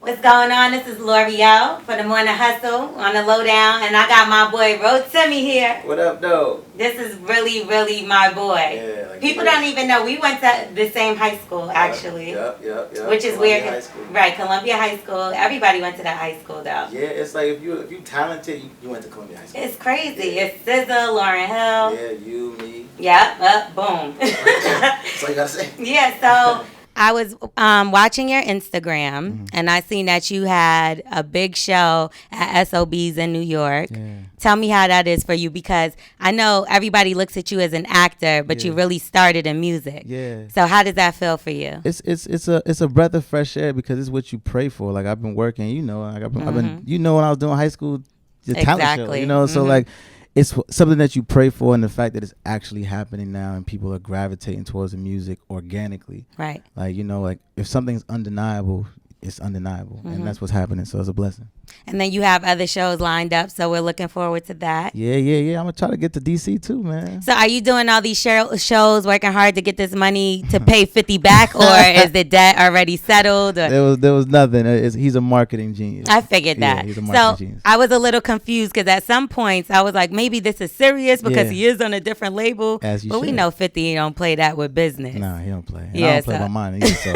What's going on? This is L'Oreal for the Morning Hustle on the Lowdown, and I got my boy Rotimi here. What up, though? This is really, really my boy. Yeah, like people don't even know we went to the same high school actually. Yep. Which is Columbia weird. High School. Right, Columbia High School. Everybody went to that high school though. Yeah, it's like if you talented, you went to Columbia High School. It's crazy. Yeah. It's SZA, Lauryn Hill. Yeah, you, me. Yep. Boom. That's all you gotta say. Yeah. So. I was watching your Instagram, and I seen that you had a big show at SOBs in New York. Yeah. Tell me how that is for you, because I know everybody looks at you as an actor, but you really started in music. Yeah. So how does that feel for you? It's a breath of fresh air, because it's what you pray for. Like, I've been working, I've been when I was doing high school, the talent show, so like. It's something that you pray for, and the fact that it's actually happening now and people are gravitating towards the music organically. Right. Like, like if something's undeniable, it's undeniable. And that's what's happening. So it's a blessing. And then you have other shows lined up, so we're looking forward to that. Yeah. I'm going to try to get to DC too, man. So are you doing all these shows, working hard to get this money to pay 50 back, or is the debt already settled? Or? There was nothing. He's a marketing genius. I figured that. Yeah, he's a marketing genius. I was a little confused, because at some points I was like, maybe this is serious because he is on a different label. But we know 50 don't play that with business. Nah, he don't play. Yeah, I don't play by mine either, so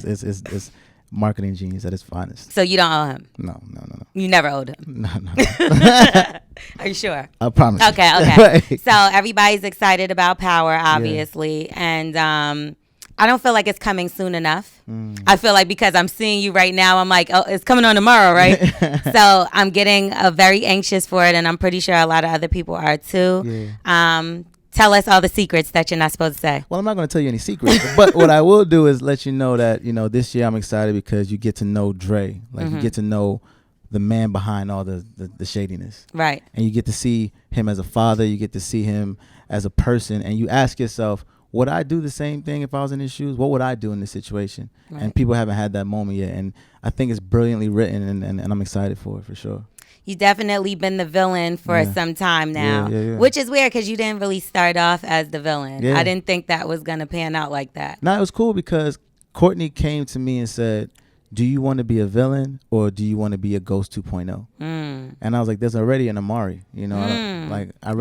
it's marketing genius at its finest. So you don't owe him? No. You never owed him? No. Are you sure? I promise. Okay. So everybody's excited about Power, obviously. Yeah. And I don't feel like it's coming soon enough. I feel like because I'm seeing you right now, I'm like, oh, it's coming on tomorrow, right? So I'm getting very anxious for it, and I'm pretty sure a lot of other people are too. Yeah. Tell us all the secrets that you're not supposed to say. Well, I'm not going to tell you any secrets, but what I will do is let you know that, this year I'm excited because you get to know Dre. Like, you get to know the man behind all the shadiness. Right. And you get to see him as a father. You get to see him as a person. And you ask yourself, would I do the same thing if I was in his shoes? What would I do in this situation? Right. And people haven't had that moment yet. And I think it's brilliantly written, and I'm excited for it, for sure. You definitely been the villain for some time now, which is weird because you didn't really start off as the villain. I didn't think that was going to pan out like that. No, it was cool because Courtney came to me and said, do you want to be a villain or do you want to be a Ghost 2.0? And I was like, there's already an Amari, like I'd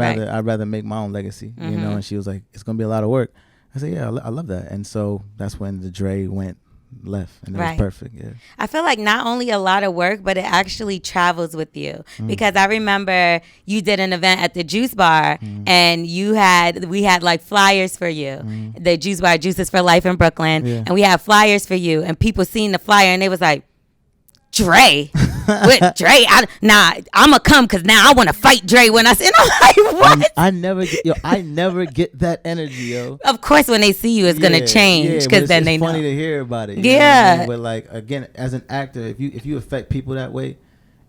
rather make my own legacy, and she was like, it's going to be a lot of work. I said, yeah, I love that. And so that's when the Dre went left, and it was perfect. I feel like not only a lot of work, but it actually travels with you, because I remember you did an event at the juice bar, and we had like flyers for you. The juice bar, Juices for Life in Brooklyn, and we had flyers for you, and people seen the flyer and they was like, Dre with Dre, I'ma come because now I want to fight Dre when I see. And I'm like, what? I never get that energy, yo. Of course, when they see you, it's gonna change, because then they know. It's funny to hear about it. Yeah. But like, again, as an actor, if you affect people that way,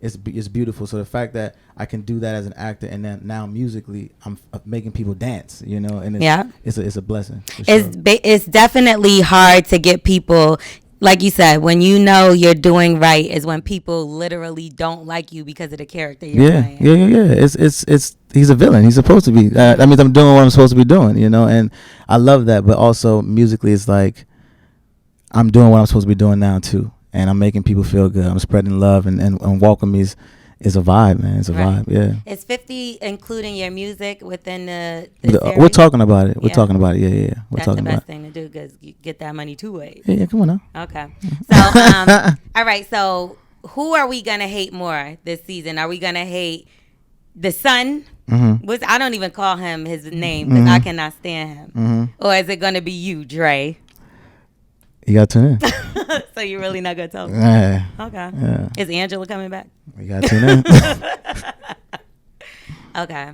it's beautiful. So the fact that I can do that as an actor, and then now musically, I'm making people dance, and it's a blessing. It's definitely hard to get people. Like you said, when you know you're doing right is when people literally don't like you because of the character you're playing. Yeah. It's he's a villain. He's supposed to be. That means I'm doing what I'm supposed to be doing, and I love that. But also musically, it's like I'm doing what I'm supposed to be doing now too, and I'm making people feel good. I'm spreading love, and Welcome is a vibe, man. It's a vibe, yeah. Is 50 including your music within the we're talking about it. We're talking about it, yeah. We're That's talking the about best thing to do, because you get that money two ways. Yeah, come on now. Okay. So, all right. So, who are we going to hate more this season? Are we going to hate the son? I don't even call him his name because I cannot stand him. Or is it going to be you, Dre? You got to tune in. So you're really not going to tell me? Yeah. Okay. Yeah. Is Angela coming back? You got to tune in. Okay.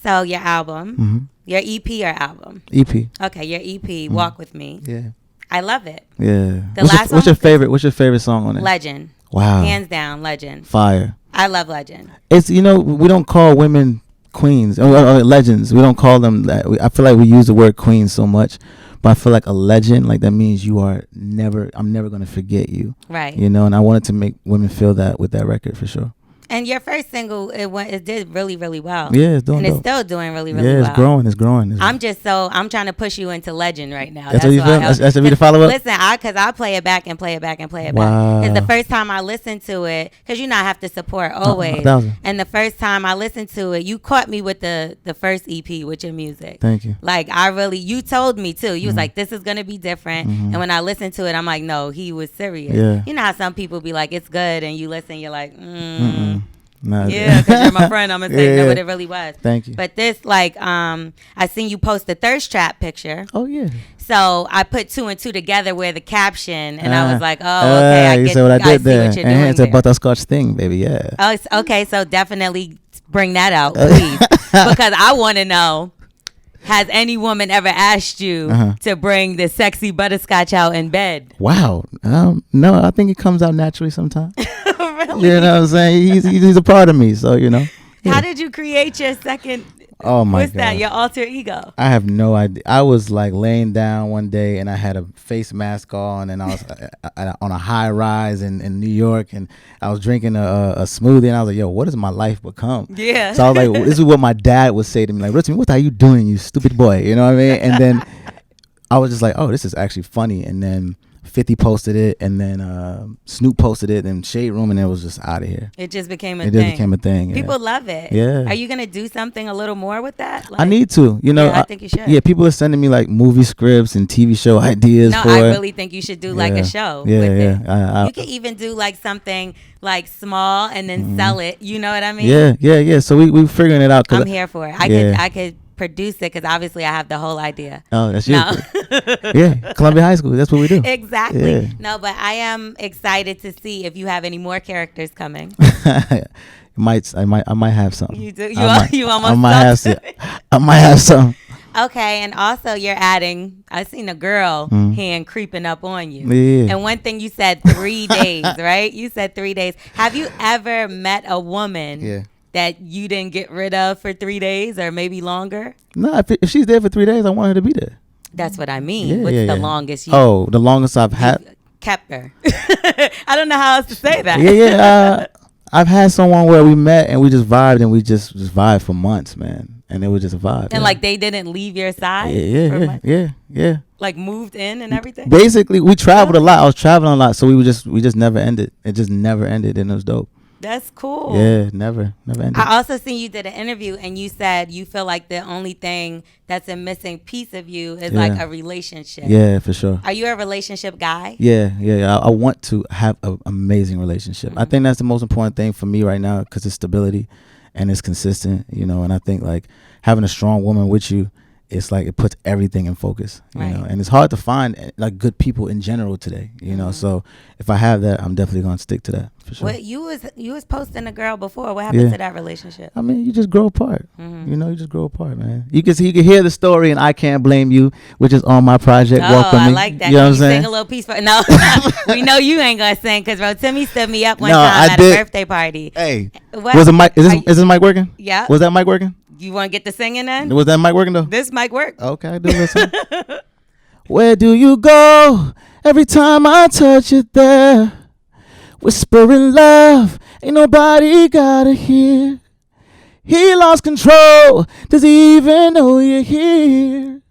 So your album, your EP or album? EP. Okay, your EP, Walk With Me. Yeah. I love it. Yeah. What's your favorite song on it? Legend. Wow. Hands down, Legend. Fire. I love Legend. It's, we don't call women queens or legends. We don't call them that. I feel like we use the word queen so much. But I feel like a legend, like that means I'm never going to forget you. Right. And I wanted to make women feel that with that record for sure. And your first single, it did really, really well. Yeah, it's doing and dope. it's still doing really, really Yeah, well. it's growing. I'm trying to push you into legend right now. That's what you feel? That's the follow up? Listen, because I play it back and play it back and play it Wow. back. Because the first time I listened to it, because I have to support always. 1,000. And the first time I listened to it, you caught me with the first EP with your music. Thank you. Like, you told me too. You was like, this is going to be different. And when I listened to it, I'm like, no, he was serious. Yeah. You know how some people be like, it's good. And you listen, you're like, Nah, yeah, because you're my friend. I'm going to say, no, but it really was. Thank you. But this, like, I seen you post the thirst trap picture. Oh, yeah. So I put 2 and 2 together with the caption, and I was like, oh, okay, I you get see what I did there. what you're doing It's a there. butterscotch thing, baby, yeah. Oh, okay, so definitely bring that out, please. Because I want to know, has any woman ever asked you to bring the sexy butterscotch out in bed? Wow. No, I think it comes out naturally sometimes. Really? You know what I'm saying? He's a part of me, so, you know. Yeah. How did you create your second? Oh my What's God. that? Your alter ego? I have no idea. I was like laying down one day and I had a face mask on and I was on a high rise in New York and I was drinking a smoothie and I was like, yo, what has my life become? Yeah. So I was like, well, this is what my dad would say to me, like, Rotimi, what are you doing, you stupid boy? You know what I mean? And then I was just like, oh, this is actually funny. And then 50 posted it, and then Snoop posted it, and Shade Room, and it was just out of here. It just became a It thing. just became a thing. Yeah. People love it. Yeah. Are you going to do something a little more with that? I need to. You know, Yeah, I think you should. Yeah, people are sending me like movie scripts and TV show ideas No, for I it. really think you should do like a show. Yeah, with yeah. it. You could even do like something like small and then sell it. You know what I mean? Yeah. So we figuring it out. I'm here for it. I could produce it because obviously I have the whole idea. Oh, that's you. No. Yeah, Columbia High School. That's what we do. Exactly. Yeah. No, but I am excited to see if you have any more characters coming. I might have some. You do. I almost. might have some. I might have some. Okay, and also you're adding. I seen a girl hand creeping up on you. Yeah. And one thing you said 3 days, right? You said 3 days. Have you ever met a woman? Yeah. That you didn't get rid of for 3 days or maybe longer? No, if she's there for 3 days, I want her to be there. That's what I mean. Yeah, What's yeah, the yeah. longest you? Oh, the longest I've had. Kept her. I don't know how else to say that. Yeah. I've had someone where we met and we just vibed and we just vibed for months, man. And it was just a vibe. And like they didn't leave your side? Yeah. Like moved in and everything? Basically, we traveled a lot. I was traveling a lot, so we just never ended. It just never ended, and it was dope. That's cool. Yeah, never ended. I also seen you did an interview and you said you feel like the only thing that's a missing piece of you is like a relationship. Yeah, for sure. Are you a relationship guy? Yeah. I want to have an amazing relationship. I think that's the most important thing for me right now because it's stability and it's consistent, you know. And I think like having a strong woman with you, it's like it puts everything in focus, you know. And it's hard to find like good people in general today, you know. So if I have that, I'm definitely gonna stick to that for sure. What you was posting a girl before. What happened to that relationship? I mean, you just grow apart. You know, you just grow apart, man. You can hear the story, and I Can't Blame You, which is on my project. Walk With I Me. like that. You know what I'm Can saying? sing a little piece for no. We know you ain't gonna sing because Rotimi stood me up one No, time I at did. a birthday party. Hey, What? was the mic? Is Are this mic working? Yeah. Was that mic working? You want to get the singing in? Was that mic working though? This might work. Okay, I do listen. Where do you go? Every time I touch it there, whispering love, ain't nobody gotta hear. He lost control. Does he even know you're here?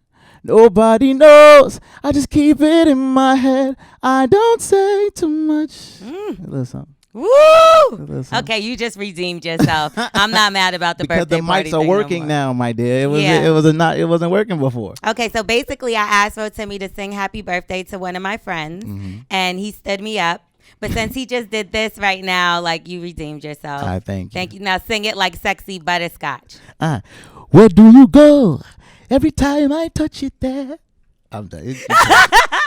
Nobody knows. I just keep it in my head. I don't say too much. Listen. Woo! Listen. Okay, you just redeemed yourself. I'm not mad about the Because birthday the party mics are thing working no more. now, my dear. It was Yeah. it wasn't working before. Okay, so basically I asked Rotimi to sing happy birthday to one of my friends, and he stood me up. But since he just did this right now, like you redeemed yourself. I thank you. Thank you. Now sing it like sexy butterscotch. Where do you go? Every time I touch it there. I'm done.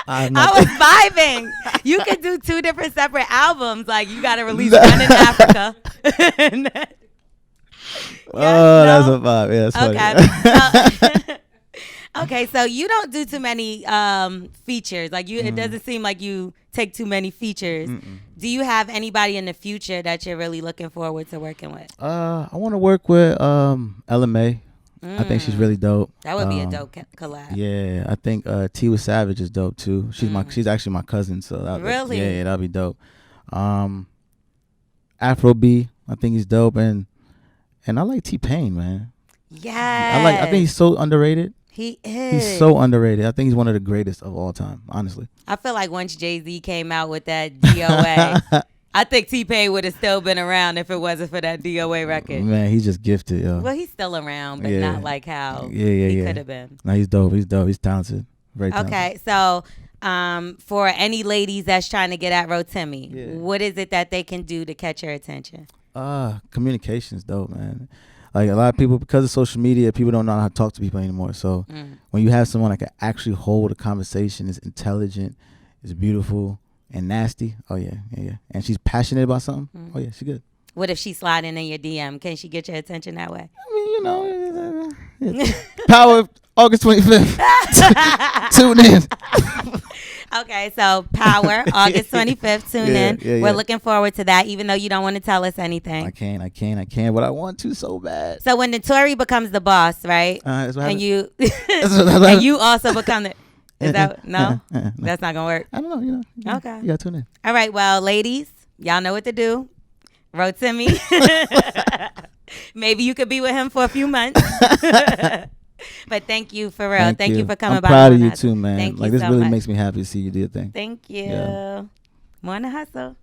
I was vibing. You could do 2 different separate albums. Like you got to release one in Africa. That's a vibe. Yeah, that's funny. Okay. Okay, so you don't do too many features. Like it doesn't seem like you take too many features. Do you have anybody in the future that you're really looking forward to working with? I want to work with LMA. I think she's really dope. That would be a dope collab. Yeah, I think Tiwa Savage is dope too. She's actually my cousin, so Really? Yeah, that'd be dope. Afro B, I think he's dope, and I like T-Pain, man. Yeah. I think he's so underrated. He is. He's so underrated. I think he's one of the greatest of all time, honestly. I feel like once Jay-Z came out with that DOA, I think T-Pain would have still been around if it wasn't for that DOA record. Man, he's just gifted, yo. Well, he's still around, but Yeah. not like how Yeah, he yeah. could have been. No, he's dope. He's dope. He's talented. Very talented. Okay, so for any ladies that's trying to get at Rotimi, Yeah. what is it that they can do to catch your attention? Communication's dope, man. Like a lot of people, because of social media, people don't know how to talk to people anymore. So when you have someone that can actually hold a conversation, is intelligent, is beautiful, and nasty, oh yeah. And she's passionate about something, oh yeah, she good. What if she's sliding in your DM? Can she get your attention that way? I mean, you know, Power August 25th. Tune in. Okay, so Power, August 25th, tune in. Yeah. We're looking forward to that, even though you don't want to tell us anything. I can, but I want to so bad. So when Notori becomes the boss, right? That's what And happened. you That's what and happened. you also become the is that no? That's not gonna work. I don't know, you know. Okay. You gotta tune in. All right, well, ladies, y'all know what to do. Rotimi. Maybe you could be with him for a few months. But thank you for real. Thank you for coming by. I'm proud of you too, man. Thank like you this so really much. makes me happy to see you do your thing. Thank you. Yeah. More on the hustle.